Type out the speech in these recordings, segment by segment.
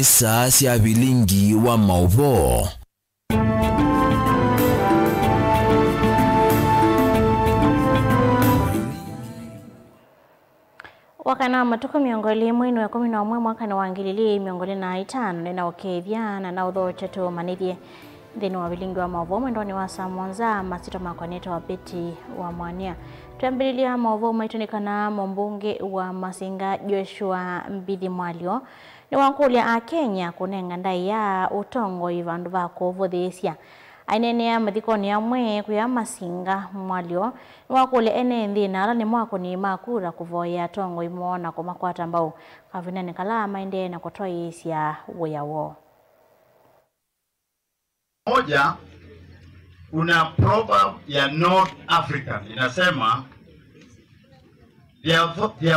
isa cia bilingi wa mauvo. Wakana matuko miongoli mwini wa 11 mwaka na wangilili miongoli na 5 nina okethia na naudho chetu manithie thini wa bilingi wa mauvo mwendoni wa Samonza masito makwaneta wa beti wa mwania. Tuambirilia mauvo maitunikana mbunge wa Masinga Joshua Mbidi Mwalio ni wankulia a Kenya kunenga ndai ya utongo ivandu vako vodhesia. Ainenea mathikoni amwe kuya Masinga Mwalio ni wakulia ene nthina ala ni mwako ni makura kuvoya tongo imona kwa makwata ambao kavinani kalama ende na kutoa isia uyawo. Moja, kuna proverb ya North African inasema the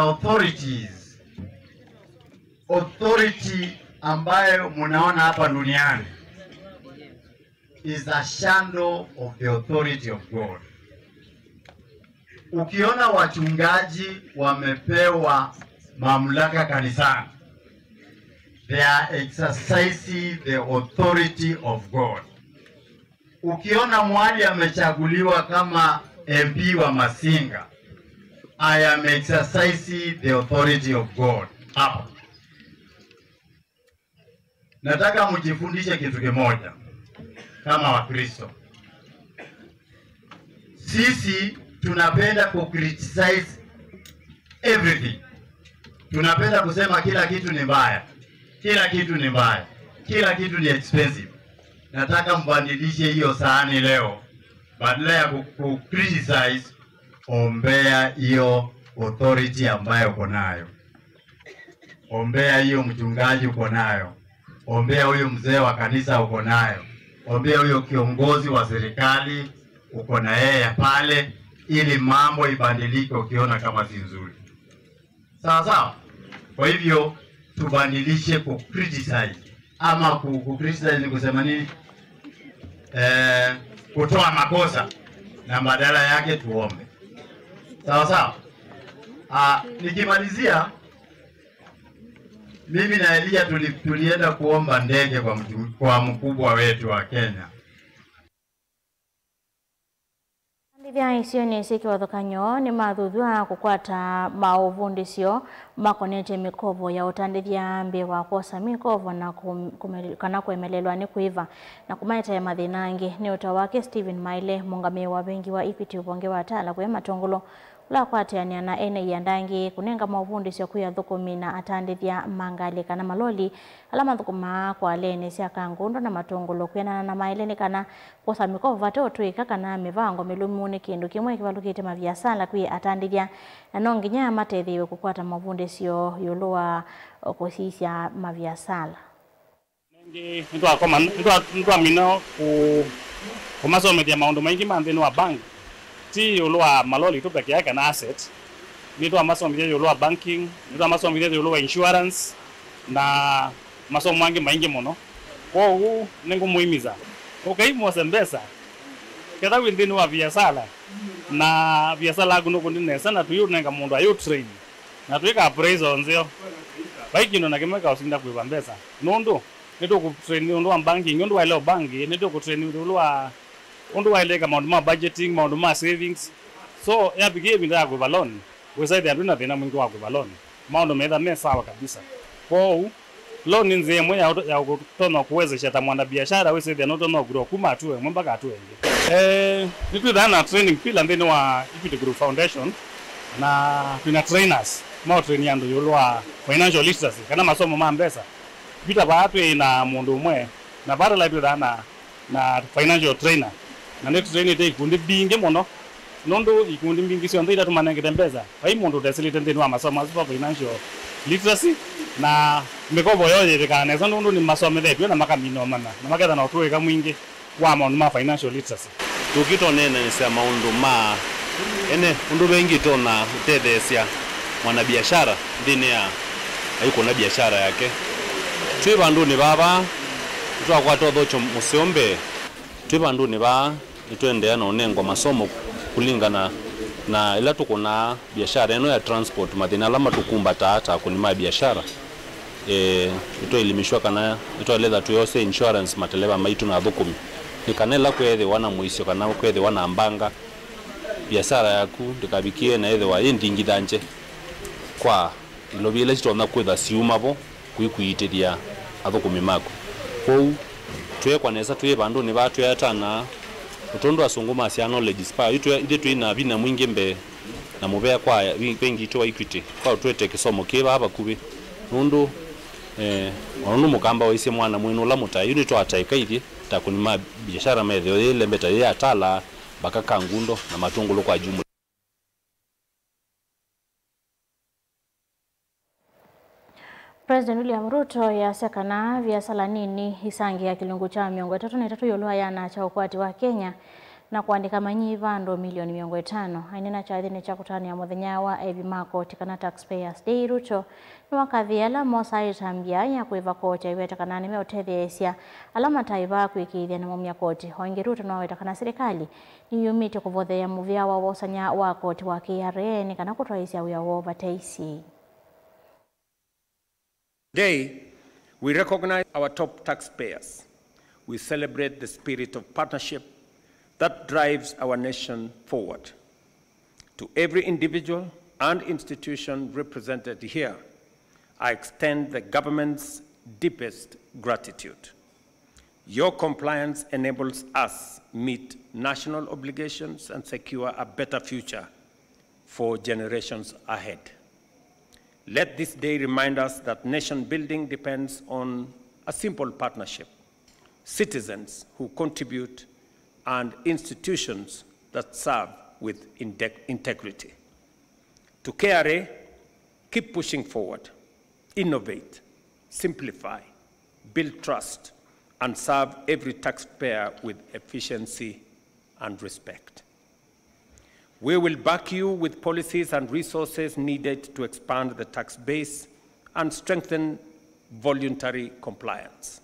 authority ambayo munaona hapa duniani is a shadow of the authority of God. Ukiona wachungaji wamepewa mamlaka kanisani, they are exercising the authority of God. Ukiona mwali amechaguliwa kama MP wa Masinga, I am exercising the authority of God. Hapa nataka mjifundishe kitu kimoja kama Wakristo. Sisi tunapenda criticize everything. Tunapenda kusema kila kitu ni mbaya. Kila kitu ni mbaya. Kila kitu ni expensive. Nataka mbadilishe hiyo sahani leo. Badala ya criticize, ombea hiyo authority ambayo uko nayo. Ombea hiyo mchungaji uko nayo. Ombea huyo mzee wa kanisa uko nayo. Ombea huyo kiongozi wa serikali uko na yeye pale, ili mambo ibadilike ukiona kama si nzuri. Sawa sawa? Kwa hivyo tubadilishe criticize, ama criticize ni kusema nini? Kutoa makosa, na badala yake tuombe. Sawa sawa? Nikimalizia, mimi na Elia tulienda kuomba ndege kwa mkubwa wetu wa Kenya. Ndivya isio ni siki wathokanyo ni mathudhua kukwata mauvundisio makonete mikovo ya utandithia mbi wa kosa mikovo na kana kuemelelwa ni kuiva na kumaita ya mathinangi ni utawake Stephen Maile mungame wa bengi wa Equity ubonge wa atala kwa matongulo la kwatiania na ene yandangi kunenga mauvundisio kuya thukumi na atandithia mangali kana maloli alama thukuma kwa lene sia kangundo na matongulo kuyana na Maile ni kana kosa mikovo vato tuika kana mivango milumuni kindu kimwe kivalukite maviasala kuya atandithia na nonginya mathethiwe kukwata mauvundisio yulua kusisia maviasala. Nengi nitwa mino ku masomethia maundu maingi manthini wa bank ti yulua maloli tu peke yake na asset. Nitwa masomethia yulua banking, nitwa masomethia yulua insurance na masomo mangi maingi muno. Kwa huu nengu muhimiza ukaimu sembesa kada windini wa biasala na biasala guno kundine sana tuyu nenga mundu ayu train na tuika appraisal nzio baikino na kimeka usinda kuiba mbesa nundu nito ku train nundu wa banking nundu wa leo banki nito ku train nundu wa lega maundu ma budgeting maundu ma savings so ya bigie binda ku balon wesaidi aduna tena mwingi wa ku balon maundu meda sawa kabisa kwa loan nze mwe ya kutono kuwezesha tamwanda biashara wewe sasa noto no grow kuma atuwe mpaka atuwe nitu dana training pila ndeni wa Equity Group Foundation na tuna trainers ma train yandu yolwa financial literacy kana masomo mambesa bita baatwe na mundu mwe na bara library dana na financial trainer na next training take kundi binge mono nondo ikundi bingi sio ndida tumanenge tembeza ai mundu desilite ndeni wa masomo za financial literacy na mikovo yote kana nzo ndo ni masomo yetu na makamino mana na maketa na utoe kama mwingi wa maundu ma financial literacy tukito nene ni sema maundu ma ene undu bengi tona utethesia mwana biashara ndine ya ayuko na biashara yake twi bandu ni baba twa kwa todo cho musiombe twi bandu ni ba itwende na onengo masomo kulingana na ila tuko na biashara eno ya transport madina alama tukumba hata kunima biashara itoelimishwa kana itoeleza tu yose insurance mateleba maitu na thukumi nikanela kwethe wana muisio kana kwethe wana mbanga biashara yaku ndikabikie na ethe wa indingithanje kwa ilobile chitona kwetha siumabo kwikuiteria athukumi mako kou twe kwanesa twe bandu ni batu yatana utondo asunguma cia knowledge spa ite twina bina mwingi mbe na mubea kwa bengi to equity kwa twete kisomo kiba hapa kubi nundu onu mukamba waise mwana mwino la mutai ni to ataika ithi takunima biashara methe ile mbeta ya atala bakaka ngundo na matungulu kwa jumla. President William Ruto yasekana biasala nini isangi ya kilungu cha 33 yolwa yana cha ukwati wa Kenya na kuandika manyiva ndo milioni 500 ainena cha thini cha kutania muthenya wa ebimako tikana taxpayers day. Ruto ni wakathiela mosa itambia ya kuiva koti iwetakana nime utethesia alama taiva kuikithia na mumia koti hoingi. Ruto no wetakana serikali ni yumite kuvothea muvia wa wosanya wa koti wa KRA kana kutoisia uya wova teisi. Today, we recognize our top taxpayers. We celebrate the spirit of partnership that drives our nation forward. To every individual and institution represented here, I extend the government's deepest gratitude. Your compliance enables us to meet national obligations and secure a better future for generations ahead. Let this day remind us that nation building depends on a simple partnership: citizens who contribute and institutions that serve with integrity. To KRA, keep pushing forward, innovate, simplify, build trust, and serve every taxpayer with efficiency and respect. We will back you with policies and resources needed to expand the tax base and strengthen voluntary compliance.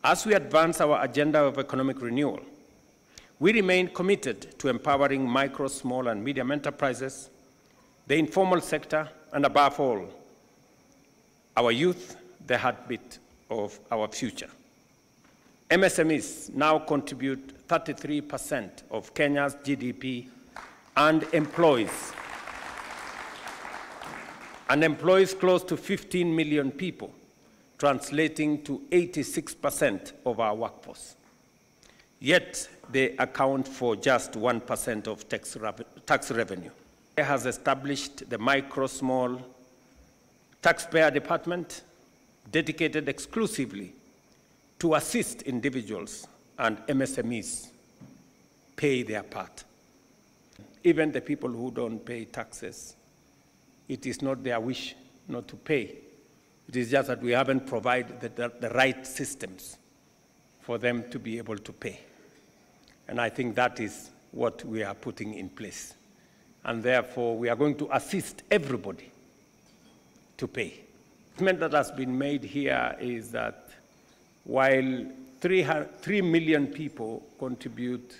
As we advance our agenda of economic renewal, we remain committed to empowering micro, small, and medium enterprises, the informal sector, and above all, our youth, the heartbeat of our future. MSMEs now contribute 33% of Kenya's GDP and employs close to 15 million people, translating to 86% of our workforce. Yet they account for just 1% of tax revenue. It has established the Micro Small Taxpayer Department, dedicated exclusively to assist individuals and MSMEs pay their part. Even the people who don't pay taxes, it is not their wish not to pay. It is just that we haven't provided the right systems for them to be able to pay. And I think that is what we are putting in place. And therefore, we are going to assist everybody to pay. The statement that has been made here is that while 3 million people contribute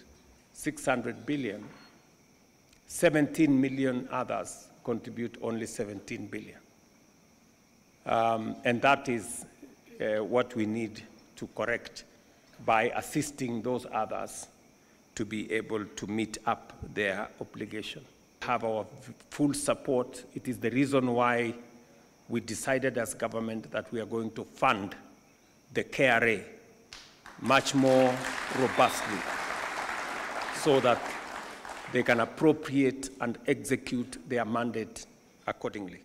600 billion, 17 million others contribute only 17 billion. And that is what we need to correct by assisting those others to be able to meet up their obligation. Have our full support. It is the reason why we decided as government that we are going to fund the KRA much more robustly so that they can appropriate and execute their mandate accordingly.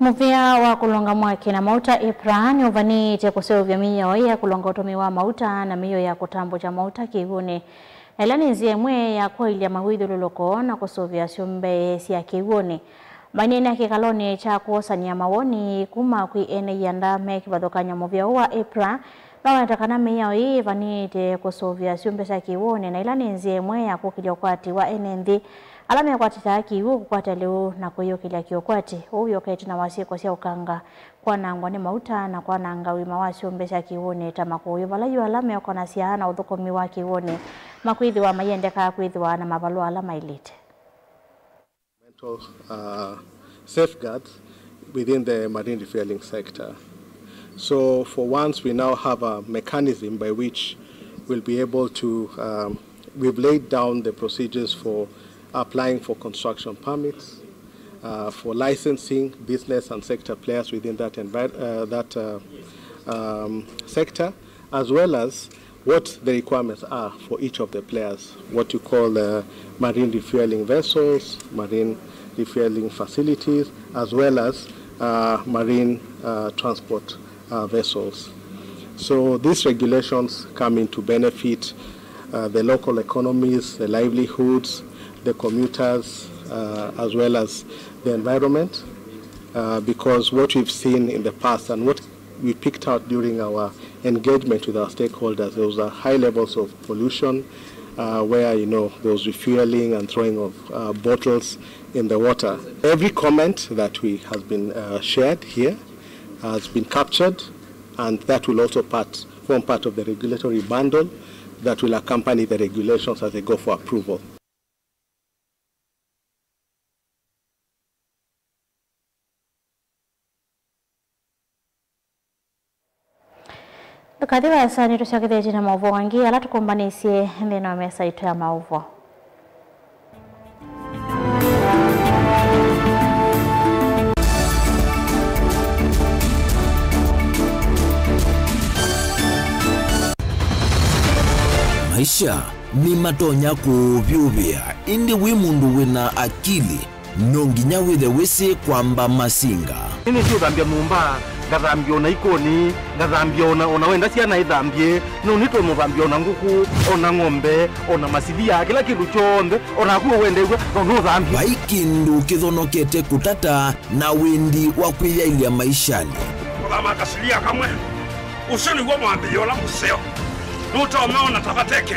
Muvia wa kulonga mwaki na mauta EPRA ni uvanite kusovya miyo ya kulonga utumiwa mauta na miyo ya kutambo cha mauta kivune. Elani ziemwe ya kwa ili ya mahuidu luloko na kusovya siumbe siya kivune. Manina kikaloni cha kuosanya mawoni kuma kui ene yandame kibadokanya muvia wa EPRA na wanatakana miyo hii vanite kusovya siumbe siya kivune na ilani ziemwe ya kukijokwati wa NND alame ya kwa titaki uu kukwata leo na kuyo kilia kiokwati uyo kaitu na wasi kwa siya ukanga kwa nangwa ni mauta na kwa nanga wima wasi umbesa kiwone tamakuyo valayu alame ya kwa nasiya na udhukomi wa kiwone makuithi wa mayendeka kuithi wa na mabalu alama ilite. Safeguards within the marine refueling sector. So for once, we now have a mechanism by which we'll be able to, we've laid down the procedures for applying for construction permits, for licensing business and sector players within that sector, as well as what the requirements are for each of the players, what you call marine refueling vessels, marine refueling facilities, as well as marine transport vessels. So these regulations come in to benefit the local economies, the livelihoods, the commuters, as well as the environment, because what we've seen in the past and what we picked out during our engagement with our stakeholders, there was a high levels of pollution where, there was refueling and throwing of bottles in the water. Every comment that has been shared here has been captured, and that will also form part of the regulatory bundle that will accompany the regulations as they go for approval. Tukathiwa sani tushakithie na mauvo wangi ala tukumbanisye thina wa mesa itu ya mauvo. Maisha ni matonya kuvyuvia indi wi mundu wina akili nonginya withe wisi kwamba masinga. Ini sio dhambia mumba, gathambia ona ikoni, gathambia ona wenda ciana ithambie, no nito muthambia ona nguku, ona ng'ombe, ona masivia, kila kindu chonde, ona kuo wende igwe, no thambia. Vaikindu kithonokete kutata na wendi wa kwiyailia maishani. Othama kasilia kamwe, usoni gwa mwambia ola museo. Nuta umeona tabateke.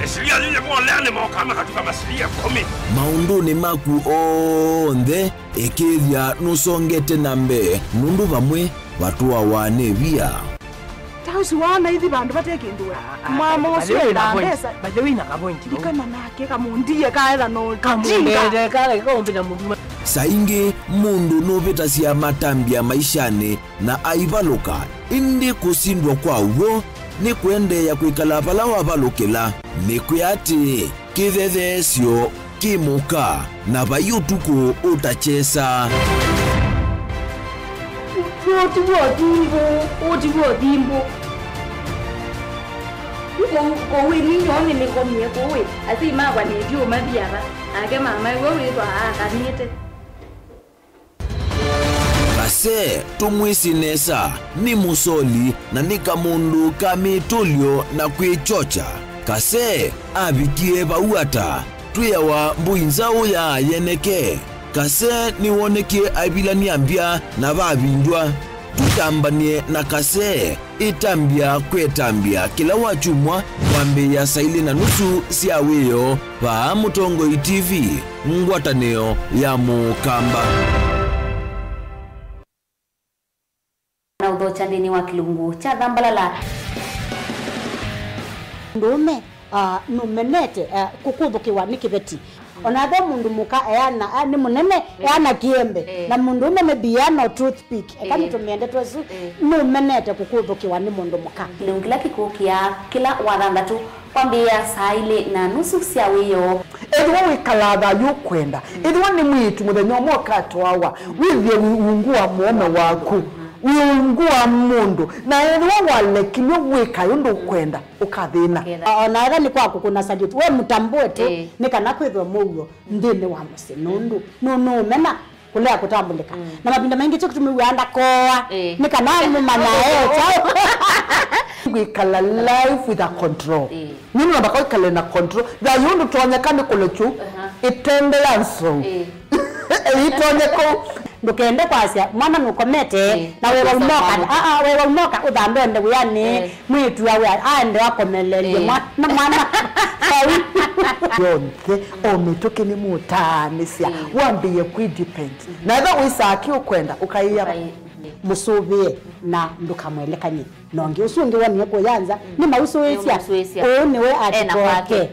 Esilia lile mwolene mwokama katika masilia 10. Maunduni maku onthe ekithia nusongete nambe nundu vamwe watu wawane via. Tausi wana hithi bandu bateke ndua. Mama osio ina pesa. Bajewina kapointi. Ikana nake kamundia kaela no kamundele kale kombi na mundu. Saingi mundu novitasia matambia maishani na aivaluka indi kusindwa kwa uwo ni kwende ya kuikala pala wavalukila ni kuyati kithethesyo kimuka na vayutuku utachesa. Otiwo dimbo. Kowe ni nyoni ni komye kowe. Asi magwa ni dio mabiara. Age mama wewe to akanite. Kase tumwisi nesa ni musoli na nika mundu kamitulio na kwichocha. Kase abikie bauata tuyawa mbuinzao ya yeneke. Kase ni woneke abila niambia na babindwa. Tutambanie na kase itambia kwetambia kila wachumwa wambe ya saili na nusu siaweyo wa Mutongoi TV ngwataneo ya Mukamba. Na udhocha ndini wa kilungu cha Dhambalala. Ndume numenete kukuthukiwa ni kibeti. Onathe mundu muka eyana ni munene eyana kiembe na mundu umene biano toothpick ekamitumende twasu numenete kukuthukiwa ni mundu muka. Kilungu kila kikukia kila wathandatu kwambia saile na nusu cia wiyo. Edwo wikalaga yukwenda. Edwo ni mwitu muthenya umwe katwawa withie wungua muome waku. Wiungua mundu na edwo walekimwe wika yundu kwenda ukathina. Ona era ni kwaku kuna salute we mutambue tu ni kana kwithwa muyo ndini wa muse nundu no mena kulea kutambulika na mapinda mengi cyo kutumiwanda koa ni kana mumanya chao wikala life with a control. Nini nabaka wikala na control da yundu tonyekane kulechu itembelanso itonyeko ndukende kwasya mwana nukomete na wewe umoka wewe umoka udambende uyani mwitu yawe aende wakomelele mwana yonke ometoke ni mutanisia wambiye kwidepend na eva wisaki ukwenda ukaiya musubie na ndukamwelekanye nonge usunge wani yako yanza ni mausuwesia niwe atikoke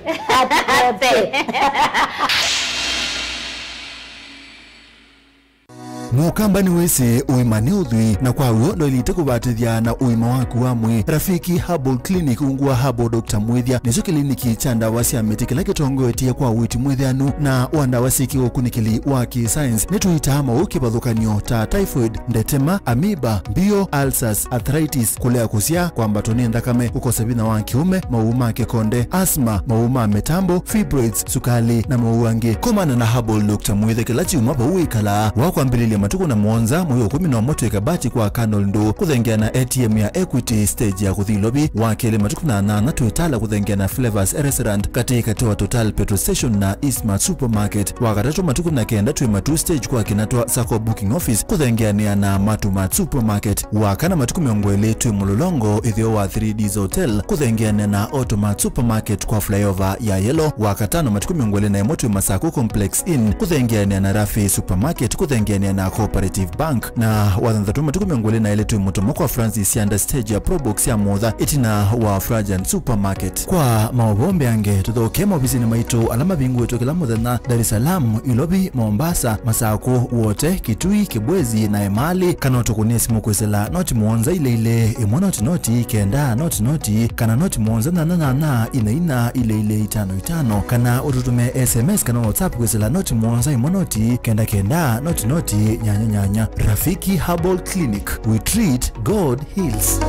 mukamba ni wese uimani udhui na kwa uo ndo ilite kubatithia na uima waku wa mwi. Rafiki Herbal Clinic ungua Herbal Dr. Mwithia nizo kliniki cha ndawa cia miti kila kitongoetie kwa witi mwithianu na wandawa siki ukunikili wa ki-science nituita mauki bathukanio ta typhoid, ndetema, amoeba, bio, ulcers, arthritis, kulea kusia kwa mbatoni ndakame, ukose bina wa kiume, mauma kekonde, asma, mauma metambo, fibroids, sukali na mauange. Komana na Herbal Dr. Mwithia kila chiuma pa uikala wakwambililia matuku na mwonza mwiyo 11 ikabati kwa Canol ndo kuthengia na ATM ya Equity stage ya kuthilobi wakele matuku na tuitala kuthengia na Flavors Restaurant katika toa Total Petrol Station na Eastmart Supermarket. Wakatatu matuku na kenda tuimatu stage kwa kinatwa Sako Booking Office kuthengia na Matumat Supermarket. Wakana matuku miongwele tuimulolongo ithio wa 3Ds Hotel kuthengia na Automat Supermarket kwa flyover ya Yellow. Wakatano matuku miongwele na emotu Masako Complex Inn kuthengia na Rafi Supermarket kuthengia na Cooperative Bank. Na wathanthatu matuku miongwele na ile tuimutomo kwa Francis Yanda stage ya Probox ya Motha itina wa Frajan Supermarket. Kwa maobombe ange tuthoke mobisini maitu alama bingu wetu kila muthenya Dar es Salaam, Ilobi, Mombasa, Masako, wote Kitui, Kibwezi na Emali kana tukunie simu kwesela noti muonza ile imona noti kenda noti kana noti muonza na ina ile 55 kana ututume SMS kana WhatsApp kwesela noti muonza imonoti kenda noti nyanya. Rafiki Herbal Clinic, we treat, God heals.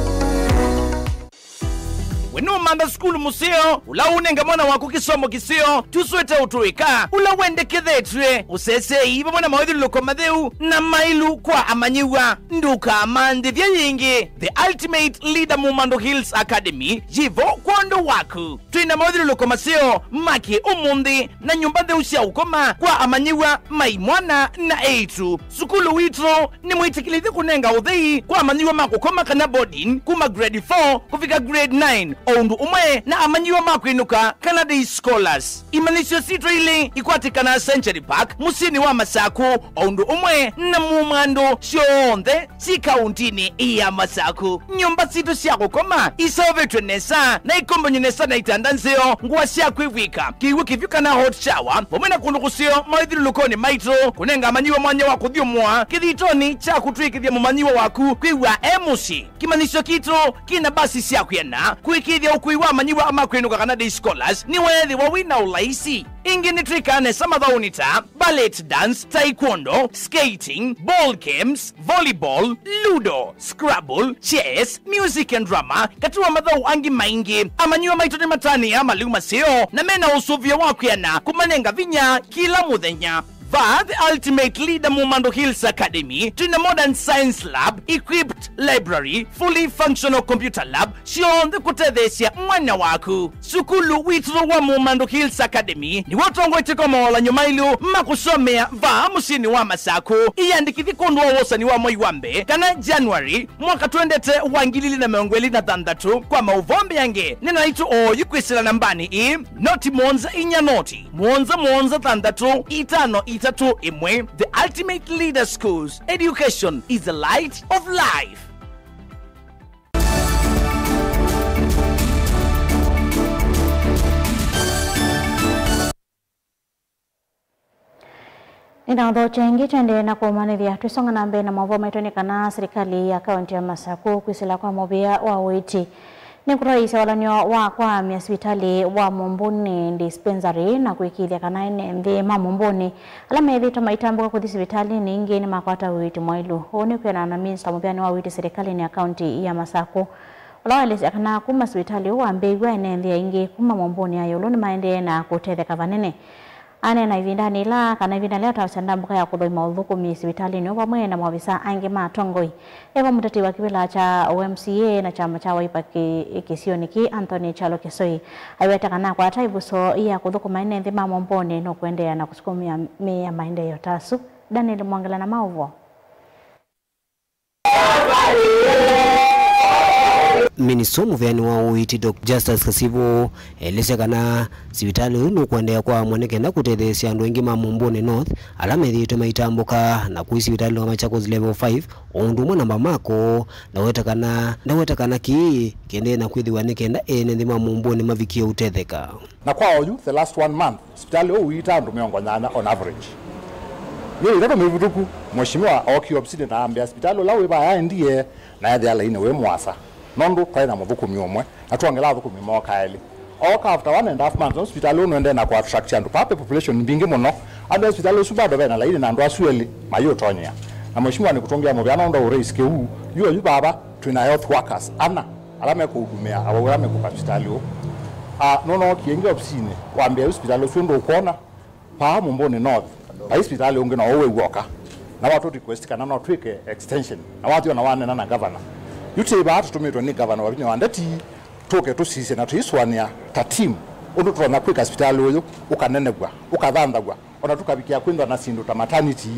Wenu manda skulu musio, ula unenga mwana waku kisomo kisio, tuswete utuika, ula wende kethetwe, usese iba mwana mawedhi loko madheu, na mailu kwa amanyiwa, nduka amande vya yingi, the ultimate leader Mumando Hills Academy, jivo kwando waku. Tuina mawedhi loko masio, maki umundi, na nyumbade usia ukoma, kwa amanyiwa, maimwana na eitu. Sukulu witro, ni mwitikilithi kunenga udhei, kwa amanyiwa makukoma kana boarding, kuma grade 4, kufika grade 9, Oundu umwe na amanyiwa makwinuka Canada Scholars. Imanisho sito ile ikwatikana Century Park musini wa Masaku. Oundu umwe na Mumando shionde si kauntini iya Masaku. Nyumba sito siya kukoma isaovetwe nesa na ikombonyo nesa na itandanzeo nguwa siya kuiwika kiwe kivyuka na hot shower pomena kundukusio maidhiru lukoni maitro kunenga amanyiwa mwanya waku dhiumwa kithitoni cha kutui kithia mumanyiwa waku kuiwa emusi. Kimanisho kitro kina basi siya kuyana kuikithia ukuiwa amanyiwa ama kwinuka Canada Scholars ni wethi wawina ulaisi. Ingi nitrikane samadhaunita, ballet dance, taekwondo, skating, ball games, volleyball, ludo, scrabble, chess, music and drama, katuwa madhau angi maingi. Amanyiwa maitoni matani ama liuma seo, na mena usuvia wakuyana kumanenga vinya kila muthenya. The ultimate leader Mumando Hills Academy, to the modern science lab, equipped library, fully functional computer lab, shion the kutethesia mwana waku. Sukulu witro wa Mumando Hills Academy, ni watongo itiko mola nyumailu, makusomea va musini wa Masako, iyandikithi kondwa wosa ni wa Moiwambe, kana January, mwaka tuendete wangilili na meongweli na dandatu, kwa mauvombe yange, nina itu o yukwisila nambani noti monza inya noti, monza dandatu, itano itatu imwe. The ultimate leader schools. Education is the light of life. Inaudho chengi chende na kumanithia tuisonga na mbe na mavo maitoni kana serikali ya kaunti ya Masaku kwisila kwa mobia wa witi. Ni kuraisa walanyo wa kwa miaswitali wa Mumbuni dispensary na kuikilia kana ene mbe Mumbuni alama edhito maitambuka kuthisi vitali ni ingi ni makwata witi mwailu. Honi kwa na minister mbiani wa witi serikali ni ya kaunti ya Masaku. Walawelesi akana kuma switali uwa mbegwa ene mbe ingi kuma Mumbuni ayolo ni maende na kutethe kavanene. Ane na ivindani la kana ivindani leo tawasanda mbuka ya kudoi maudhuku misibitali ni uwa na mwavisa ange matongoi. Ewa mutati wa kibila cha OMCA na chama cha waipa kisioniki Anthony Chalo Kesoi. Aiweta kana kwa taibuso iya kudhuku maine ndima Mumbuni no kuendea na kusukumia mea maende yotasu. Daniel Mwangela na mauvo. Minisomu vyani wa uiti Dr. Justus Kasivo elese kana sibitali unu kuandea kwa mwanekenda kutethesia andu wengi Mumbuni North alama edhito maitambuka na kui sibitali wa Machakos level 5 ondu mwana mako na weta kana ki kende na kwithiwa nikenda ene ndi Mumbuni mavikie utetheka na kwa oyu the last 1 month sibitali uita andu miongo nyana on average Yeye ndio mevutuku mheshimiwa okiopside na ambia hospitali lawe ba ya ndiye na ya ala ine we mwasa. Nondo twaina mvuku myomwe atwangela vuku myomwe kaeli. Oka after 1.5 months hospital ono ende na kwa attract and pape population mbingi muno. And hospital subado bena la ine na ndo asueli mayo tonya. Na mheshimiwa ni kutongia mo bana ndo risk huu. Yu baba tuna health workers ana alame kuhudumia awalame ku hospitali ho. Nono kienge opsine waambia hospital sundo kuona pa Mumbuni North. Hospitali ungena owe woka. Na watu request kana no twike extension. Na watu na wane na governor. Yute ba tutumito ni governor wa binyo andati toke tusise na tuiswania ta team undu tuna quick hospital uyu ukanenegwa ukathandagwa ona tukabikia kwindwa na sindu ta maternity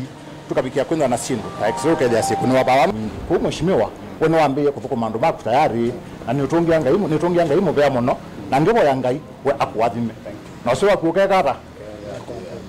tukabikia kwindwa na sindu ta x-ray kaja siku ni wabawa kwa mheshimiwa wone wambie kuvuko mandu maku tayari na nitungia ngai mo bya muno na ngibo ya ngai we akwathime na usiwa kuke kata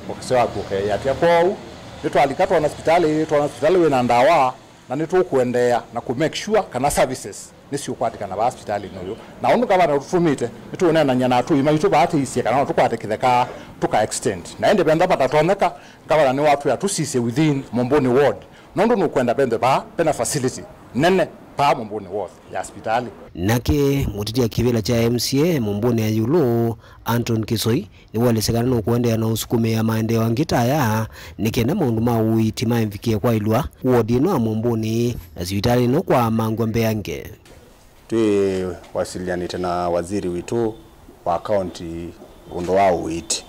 ukisewa kuke yatia kwao nitwalikatwa na hospitali we na ndawa na nitukuendea na ku make sure kana services nisi ukwatikana ba hospitali noyo na undu kama na utumite nituone na nyana atu ima yutuba ate isi kana tukwatikitheka tuka extend na ende benda patatoneka kama ni watu ya tusise within Mumbuni ward nondo nukwenda bende ba pena facility nene pa Mumbuni ward ya hospitali. Nake mutiti ya kivila cha MCA Mumbuni ya Yulu Anton Kisoi ni walesekana no kuendea na usukume ya maendeleo ngitaya nikenda maundu ma uitima mfikie kwa ilwa ward ino Mumbuni na hospitali no kwa mangombe yange. Tui wasilianite na waziri witu wa county undo wao witi.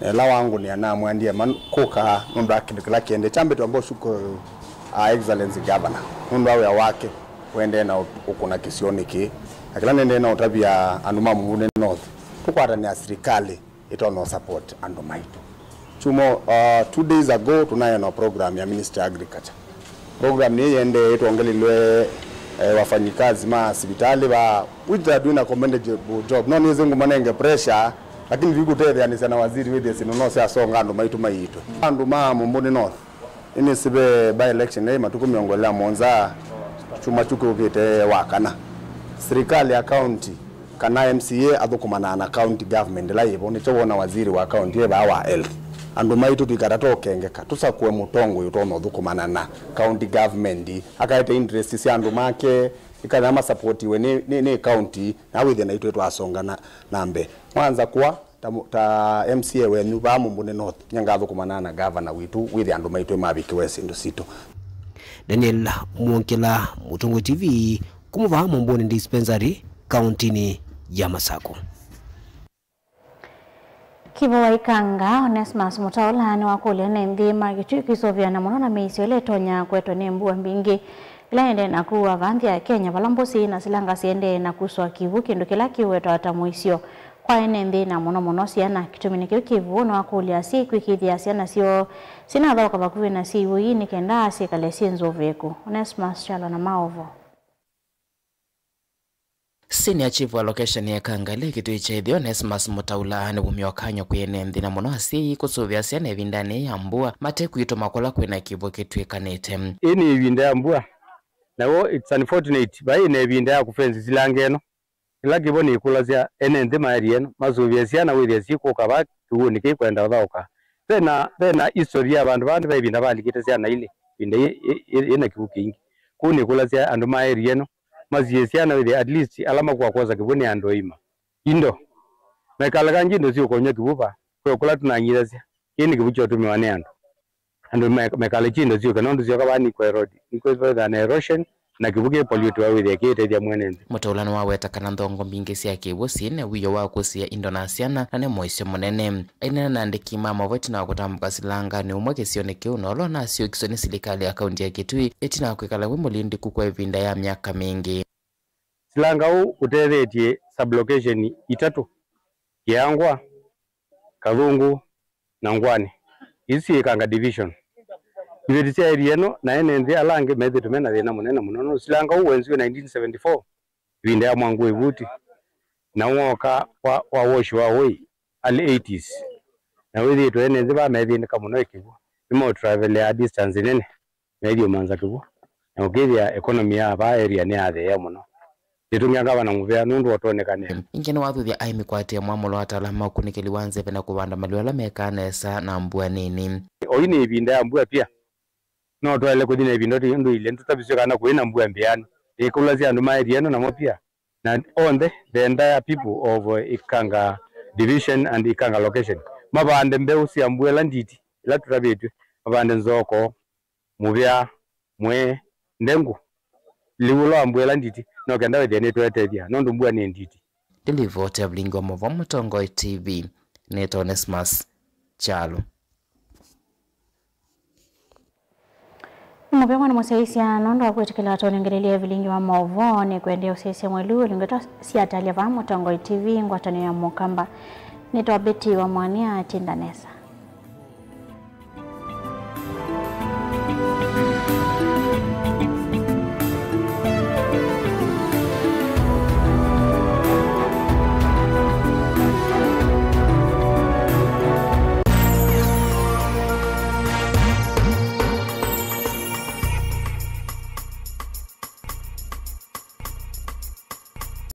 Nela wangu ni anamwandia kuka ndo akilika kiende chambe tu ambao shuko excellency governor. Ndo wao ya wake wende na ukuna kisioni ki. Akila nende na utabia anuma Mumbuni North. Tukwata ni serikali ito no support ando maitu. Chumo 2 days ago tunayo na program ya Ministry of Agriculture. Program ni yende ito ongelilwe wafanyikazi ma hospitali ba which are doing a commendable job no nizengu manenge pressure lakini vikutete yani sana waziri wewe sino se asonga ndo maitu maito andu ma Mumbuni North ini sibe by election nei matuko miongolea monza chuma chuko kete wakana serikali ya county kana MCA athukumana na county government la yibo ni chobona waziri wa county ba wa health andu maitu tukarato kengeka tusakwe mutongo yutono thukumana na county government akaita interest si andu make ikana support we ni county na withe na itwe twasonga na nambe mwanza kwa ta MCA we nyuba Mumbuni North nyanga thukumana na governor witu withe andu maitu mabikiwe sindu sito. Daniel Munkela, Mutungu TV, kumuva Mumbuni dispensary county ni ya Masako. Kibo waikanga Onesmus Mutaulani wakule nembi magitu kisovya na monona meisio letonya kweto nembu mbingi ila ende na kuwa vanthi ya Kenya valambusi na silanga siende na kuswa kivu kindu kila kiweto atamuisio kwa enembi na mono siana kitumini kivu na wakulia si kwikithia siana sio sina dhoka bakuvi na si ui ni kenda asikale sienzo veku. Onesmus Chala na maovo Senior Chief wa location ya Kangale kitu cha idhio Onesmus Mutaulani bumiwakanyo kuyene mdina mono asi kusuvya siana evindane ya mbua mate kuyito makola kwena kivu kitu ikanete. Ini evinda ya mbua na wo it's unfortunate ba ine evinda ya kufenzi silangeno ila kivu ni ikulazia ene ndima erieno mazuvya siana withia siku kaba tuuni kei kwenda udhauka tena historia bandu ba evinda balikite siana ile vinda ina kivu kingi kuni ikulazia andu ma erieno maziesiana with at least alama kwa koza kibuni ando ima indo mekala njindo sio konya kibupa kwa kula tunanyirasia ini kibucho tumiwane ando mekala chindo sio kanondo sio kabani kwa road iko further na erosion na kibuke pollute wa with kete ya mwenende Mutaulani wa weta kana ndongo mbingi sia kibusi ne wiyo wa kusia Indonesia na ne moisio monene ina nandiki mama wetu na kutambuka silanga ni umweke sione kiunolo na sio kisoni serikali ya kaunti ya Kitui etina kwekala Mulindi kukwa evinda ya miaka mingi silanga u utethetie sublocation itatu Kiangwa Kalungu na Ngwani isi kanga division Ivetisia erieno na enende alange methe tumena thina munene muno silanga u wenziwe 1974 vinda ya mwangu evuti na woka wa wash wa way ali 80s na withi to enende ba methe ni kamuno ekivu imo travel ya distance nene medio manza kivu na ukithia economy ya ba area ni athe ya muno itungianga bana muvea nundu otonekane ingene wathuthia ai mikwati ya mwamulo atalama kunikeli wanze vena kubanda maliwala mekanesa na mbua nini oine ibinda ya mbua pia no twale kuthina ibinda ndu ile tutabisyo kana kuina mbua mbiani ikulazia andu mairiano na mopia na on the entire people of Ikanga division and Ikanga location mabande mbeu cia mbua la nditi ila turabitu mabande nzoko muvea mwe ndengu liulo ambwela nditi no kenda wethia ni twetedia no ndumbua ni nditi delivote blingo movo Mutongo TV neto Onesmus Chalo Mupema na musaisia nondo wakwetikila tonengelelea vilingi wa movo ni kuendea usaisia mwelu lingeta siatalia va Mutongo TV ngwatani ya mukamba neto Beti wa mwania Tindanesa.